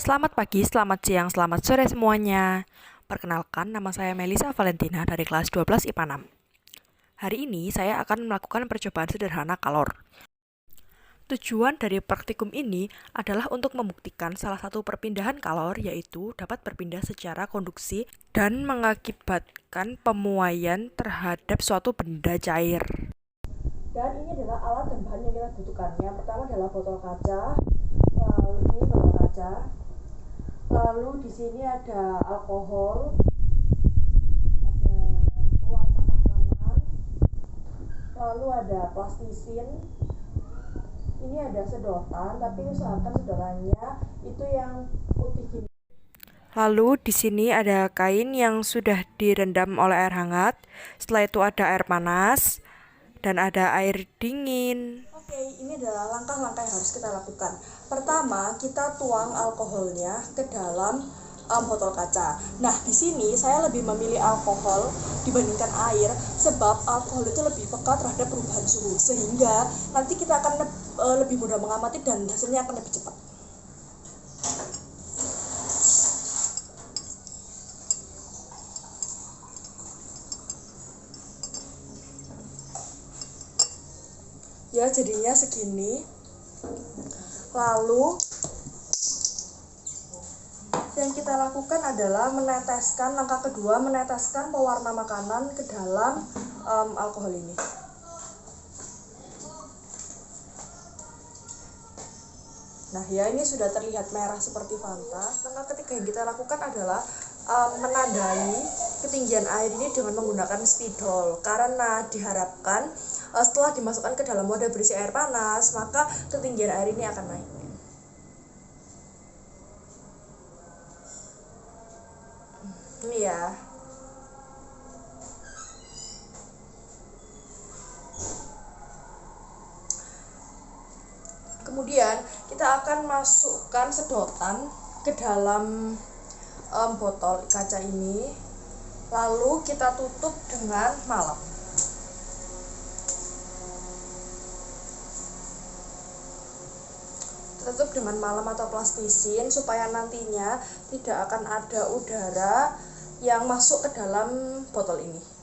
Selamat pagi, selamat siang, selamat sore semuanya. Perkenalkan, nama saya Melisa Valentina dari kelas 12 IPA 6. Hari ini saya akan melakukan percobaan sederhana kalor. Tujuan dari praktikum ini adalah untuk membuktikan salah satu perpindahan kalor, yaitu dapat berpindah secara konduksi dan mengakibatkan pemuaian terhadap suatu benda cair. Dan ini adalah alat dan bahan yang kita butuhkan. Yang pertama adalah botol kaca, lalu ini botol kaca, lalu di sini ada alkohol, ada pewarna makanan, lalu ada plastisin, ini ada sedotan, tapi usahakan sedotannya itu yang putih gini. Lalu di sini ada kain yang sudah direndam oleh air hangat. Setelah itu ada air panas dan ada air dingin. Oke, ini adalah langkah-langkah yang harus kita lakukan. Pertama, kita tuang alkoholnya ke dalam botol kaca. Nah, di sini saya lebih memilih alkohol dibandingkan air sebab alkohol itu lebih peka terhadap perubahan suhu, sehingga nanti kita akan lebih mudah mengamati dan hasilnya akan lebih cepat. Ya, jadinya segini. Lalu yang kita lakukan adalah meneteskan, langkah kedua, meneteskan pewarna makanan ke dalam alkohol ini. Nah, ya, ini sudah terlihat merah seperti Fanta. Langkah ketiga yang kita lakukan adalah menandai ketinggian air ini dengan menggunakan spidol, karena diharapkan setelah dimasukkan ke dalam wadah berisi air panas, maka ketinggian air ini akan naik. Ini ya. Kemudian kita akan masukkan sedotan ke dalam botol kaca ini, lalu kita tutup dengan malam. Tutup dengan malam atau plastisin supaya nantinya tidak akan ada udara yang masuk ke dalam botol ini.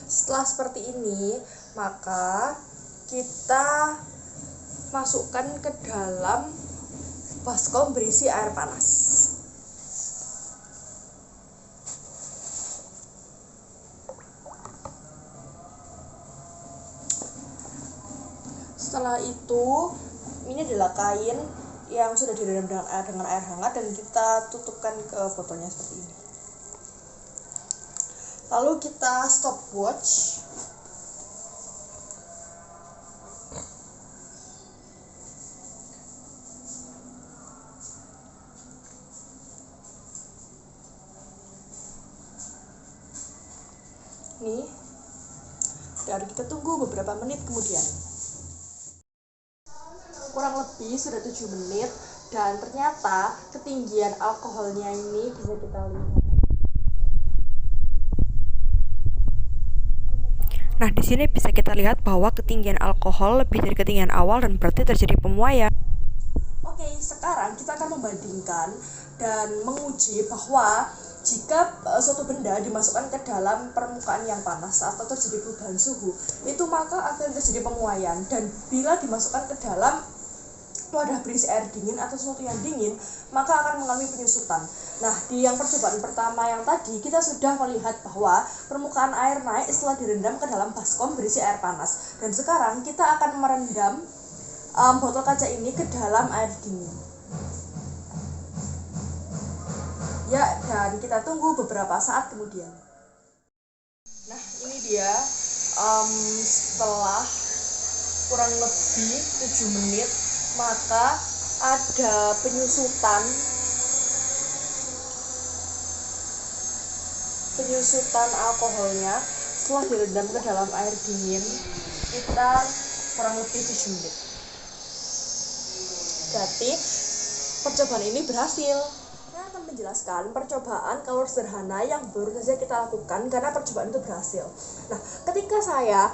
Setelah seperti ini, maka kita masukkan ke dalam baskom berisi air panas. Setelah itu, ini adalah kain yang sudah direndam dengan air hangat dan kita tutupkan ke botolnya seperti ini. Lalu kita stopwatch. Nih, dan kita tunggu beberapa menit kemudian. Kurang lebih sudah 7 menit dan ternyata ketinggian alkoholnya ini bisa kita lihat. Nah, di sini bisa kita lihat bahwa ketinggian alkohol lebih dari ketinggian awal dan berarti terjadi pemuaian. Oke, sekarang kita akan membandingkan dan menguji bahwa jika suatu benda dimasukkan ke dalam permukaan yang panas atau terjadi perubahan suhu, itu maka akan terjadi pemuaian, dan bila dimasukkan ke dalam wadah berisi air dingin atau sesuatu yang dingin, maka akan mengalami penyusutan. Nah, di yang percobaan pertama yang tadi, kita sudah melihat bahwa permukaan air naik setelah direndam ke dalam baskom berisi air panas. Dan sekarang kita akan merendam botol kaca ini ke dalam air dingin. Ya, dan kita tunggu beberapa saat kemudian. Nah, ini dia setelah kurang lebih 7 menit, maka ada penyusutan penyusutan alkoholnya setelah direndam ke dalam air dingin sekitar kurang lebih 7 menit. Berarti percobaan ini berhasil. Saya akan menjelaskan percobaan kalor sederhana yang baru saja kita lakukan karena percobaan itu berhasil. Nah, ketika saya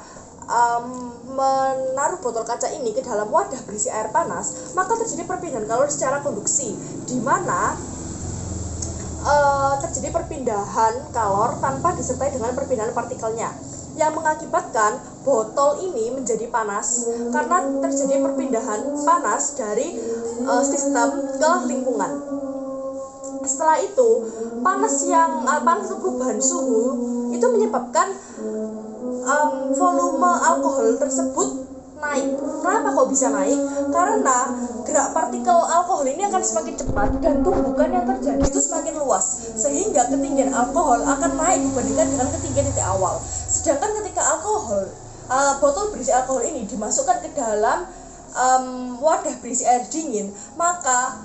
menaruh botol kaca ini ke dalam wadah berisi air panas, maka terjadi perpindahan kalor secara konduksi, di mana terjadi perpindahan kalor tanpa disertai dengan perpindahan partikelnya, yang mengakibatkan botol ini menjadi panas karena terjadi perpindahan panas dari sistem ke lingkungan. Setelah itu, panas perubahan suhu itu menyebabkan volume alkohol tersebut naik. Kenapa kok bisa naik? Karena gerak partikel alkohol ini akan semakin cepat dan tumbukan yang terjadi itu semakin luas, sehingga ketinggian alkohol akan naik dibandingkan dengan ketinggian titik awal. Sedangkan ketika botol berisi alkohol ini dimasukkan ke dalam wadah berisi air dingin, maka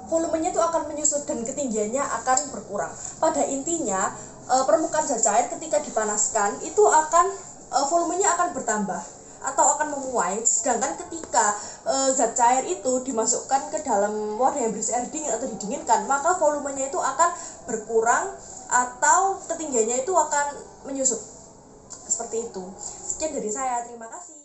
volumenya itu akan menyusut dan ketinggiannya akan berkurang. Pada intinya, permukaan zat cair ketika dipanaskan itu volumenya akan bertambah atau akan memuai, sedangkan ketika zat cair itu dimasukkan ke dalam wadah yang berisi air dingin atau didinginkan, maka volumenya itu akan berkurang atau ketinggiannya itu akan menyusut. Seperti itu. Sekian dari saya, terima kasih.